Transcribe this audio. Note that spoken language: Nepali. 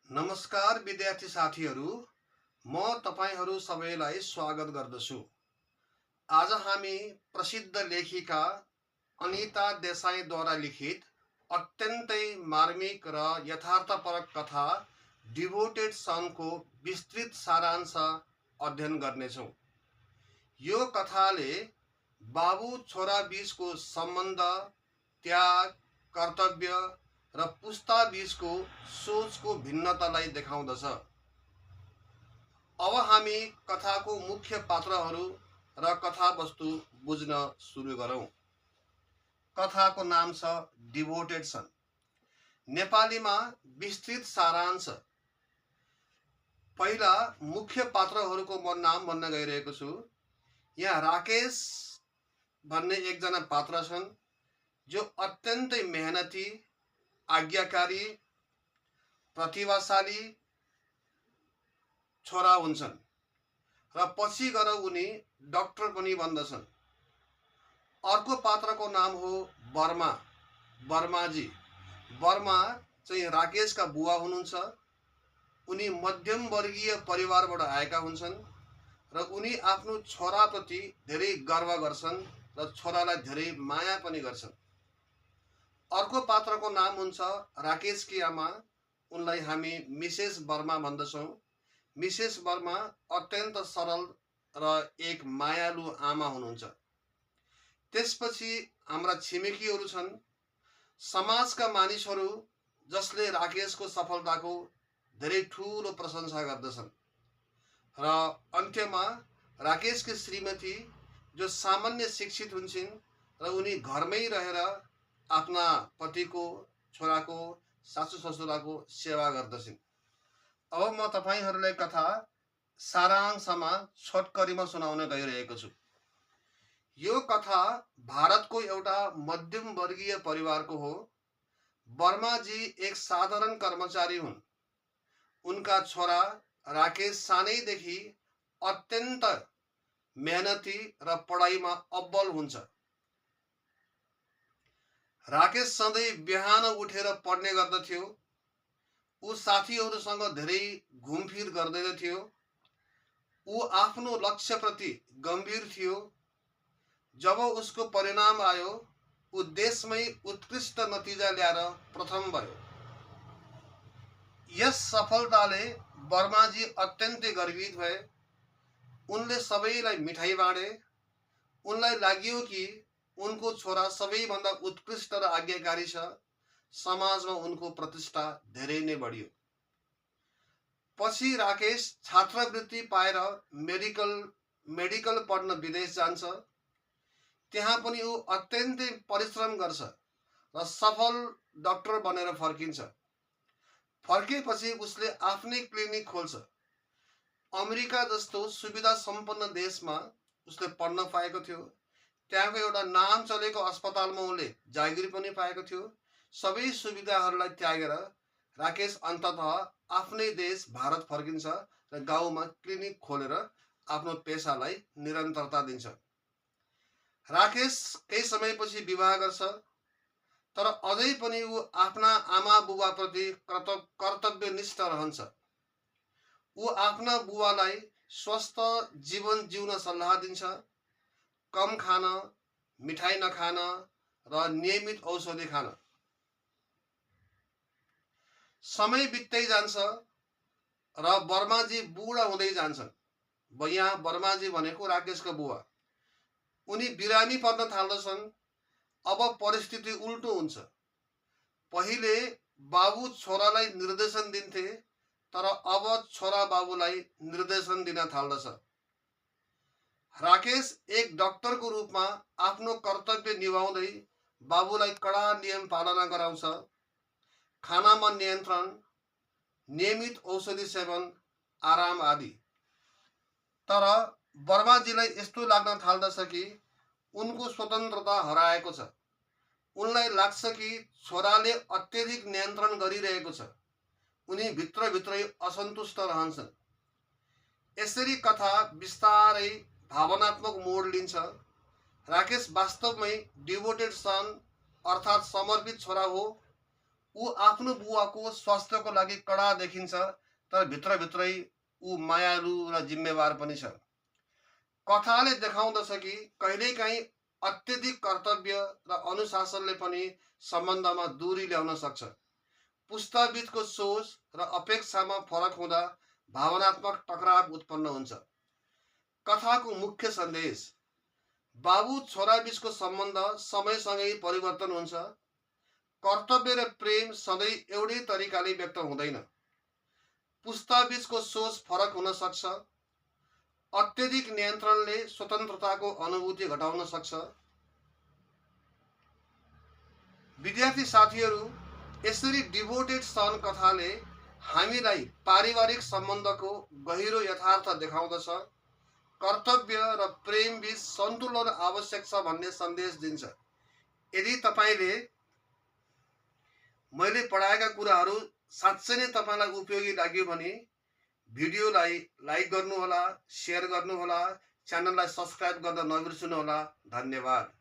नमस्कार विद्यार्थी साथीहरू, म तपाईहरू सबैलाई स्वागत गर्दछु। आज हामी प्रसिद्ध लेखिका अनिता देसाईद्वारा लिखित अत्यन्तै मार्मिक र यथार्थपरक कथा डिभोटेड सनको विस्तृत सारांश अध्ययन गर्नेछौँ। यो कथाले बाबु छोरा बीचको सम्बन्ध, त्याग, कर्तव्य र पुस्ता बीचको सोचको भिन्नतालाई देखाउँदछ। अब हामी कथाको मुख्य पात्रहरू र कथावस्तु बुझ्न सुरु गरौँ। कथाको नाम छ डिभोटेड सन। नेपालीमा विस्तृत सारांश। पहिला मुख्य पात्रहरूको म नाम भन्न गइरहेको छु। यहाँ राकेश भन्ने एकजना पात्र छन् जो अत्यन्तै मेहनती, आज्ञाकारी, प्रतिभाशाली छोरा हुन्छन् र पछि गएर उनी डाक्टर पनि बन्दछन्। अर्को पात्रको नाम हो वर्मा, वर्माजी। वर्मा चाहिँ राकेशका बुवा हुनुहुन्छ। उनी मध्यम वर्गीय परिवारबाट आएका हुन्छन् र उनी आफ्नो छोराप्रति धेरै गर्व गर्छन् र छोरालाई धेरै माया पनि गर्छन्। अर्को पात्रको नाम हुन्छ राकेशकी आमा। उनलाई हामी मिसेस वर्मा भन्दछौँ। मिसेस वर्मा अत्यन्त सरल र एक मायालु आमा हुनुहुन्छ। त्यसपछि हाम्रा छिमेकीहरू छन्, समाजका मानिसहरू जसले राकेशको सफलताको धेरै ठुलो प्रशंसा गर्दछन्। र अन्त्यमा राकेशकी श्रीमती जो सामान्य शिक्षित हुन्छन् र उनी घरमै रहेर आफ्ना पतिको, छोराको, सासू ससुराको सेवा गर्दछन्। अब म तपाईहरूलाई कथा सारांशमा छोटकरीमा सुनाउन गइरहेको छु। यो कथा भारतको एउटा मध्यम वर्गीय परिवारको हो। वर्माजी एक साधारण कर्मचारी हुन्। उनका छोरा राकेश सानैदेखि अत्यन्त मेहनती र पढाइमा अब्बल हुन्छ। राकेश सधैँ बिहान उठेर पढ्ने गर्दथ्यो। ऊ साथीहरूसँग धेरै घुमफिर गर्दैथ्यो। ऊ आफ्नो लक्ष्यप्रति गम्भीर थियो। जब उसको परिणाम आयो, ऊ देशमै उत्कृष्ट नतिजा ल्याएर प्रथम भयो। यस सफलताले वर्माजी अत्यन्तै गर्वित भए। उनले सबैलाई मिठाई बाँडे। उनलाई लाग्यो कि उनको छोरा सबैभन्दा उत्कृष्ट र आज्ञाकारी छ। समाजमा उनको प्रतिष्ठा धेरै नै बढ्यो। पछि राकेश छात्रवृत्ति पाएर मेडिकल पढ्न विदेश जान्छ। त्यहाँ पनि ऊ अत्यन्तै परिश्रम गर्छ र सफल डाक्टर बनेर फर्किन्छ। फर्केपछि उसले आफ्नै क्लिनिक खोल्छ। अमेरिका जस्तो सुविधा सम्पन्न देशमा उसले पढ्न पाएको थियो। त्यहाँको एउटा नाम चलेको अस्पतालमा उनले जागिर पनि पाएको थियो। सबै सुविधाहरूलाई त्यागेर राकेश अन्ततः आफ्नै देश भारत फर्किन्छ र गाउँमा क्लिनिक खोलेर आफ्नो पेसालाई निरन्तरता दिन्छ। राकेश केही समयपछि विवाह गर्छ, तर अझै पनि ऊ आफ्ना आमा बुबाप्रति कर्तव्यनिष्ठ रहन्छ। ऊ आफ्ना बुबालाई स्वस्थ जीवन जिउन सल्लाह दिन्छ। कम खान, मिठाई नखान र नियमित औषधि खान। समय बित्दै जान्छ र वर्माजी बुढा हुँदै जान्छन्। यहाँ वर्माजी भनेको राकेशका बुवा। उनी बिरामी पर्न थाल्दछन्। अब परिस्थिति उल्टो हुन्छ। पहिले बाबु छोरालाई निर्देशन दिन्थे, तर अब छोरा बाबुलाई निर्देशन दिन थाल्दछ। राकेश एक डाक्टरको रूपमा आफ्नो कर्तव्य निभाउँदै बाबुलाई कडा नियम पालना गराउँछ। खानामा नियन्त्रण, नियमित औषधि सेवन, आराम आदि। तर वर्माजीलाई यस्तो लाग्न थाल्दछ कि उनको स्वतन्त्रता हराएको छ। उनलाई लाग्छ कि छोराले अत्यधिक नियन्त्रण गरिरहेको छ। उनी भित्रभित्रै असन्तुष्ट रहन्छन्। यसरी कथा बिस्तारै भावनात्मक मोड लिन्छ। राकेश वास्तवमै डिभोटेड सन अर्थात् समर्पित छोरा हो। ऊ आफ्नो बुवाको स्वास्थ्यको लागि कडा देखिन्छ, तर भित्रभित्रै ऊ मायालु र जिम्मेवार पनि छ। कथाले देखाउँदछ कि कहिलेकाहीँ अत्यधिक कर्तव्य र अनुशासनले पनि सम्बन्धमा दूरी ल्याउन सक्छ। पुस्ताबीचको सोच र अपेक्षामा फरक हुँदा भावनात्मक टकराव उत्पन्न हुन्छ। कथाको मुख्य सन्देश: बाबु छोरा बीचको सम्बन्ध समयसँगै परिवर्तन हुन्छ। कर्तव्य र प्रेम सधैँ एउटै तरिकाले व्यक्त हुँदैन। पुस्ताबीचको सोच फरक हुन सक्छ। अत्यधिक नियन्त्रणले स्वतन्त्रताको अनुभूति घटाउन सक्छ। विद्यार्थी साथीहरू, यसरी डिभोटेड सन कथाले हामीलाई पारिवारिक सम्बन्धको गहिरो यथार्थ देखाउँदछ। कर्तव्य र प्रेम बीच सन्तुलन आवश्यक छ भन्ने सन्देश दिन्छ। यदि तपाईले मैले पढाएका कुराहरू साँच्चै नै तपाईलाई उपयोगी लाग्यो भने भिडियोलाई लाइक गर्नुहोला, शेयर गर्नुहोला, च्यानललाई सब्स्क्राइब गर्न नबिर्सनुहोला। धन्यवाद।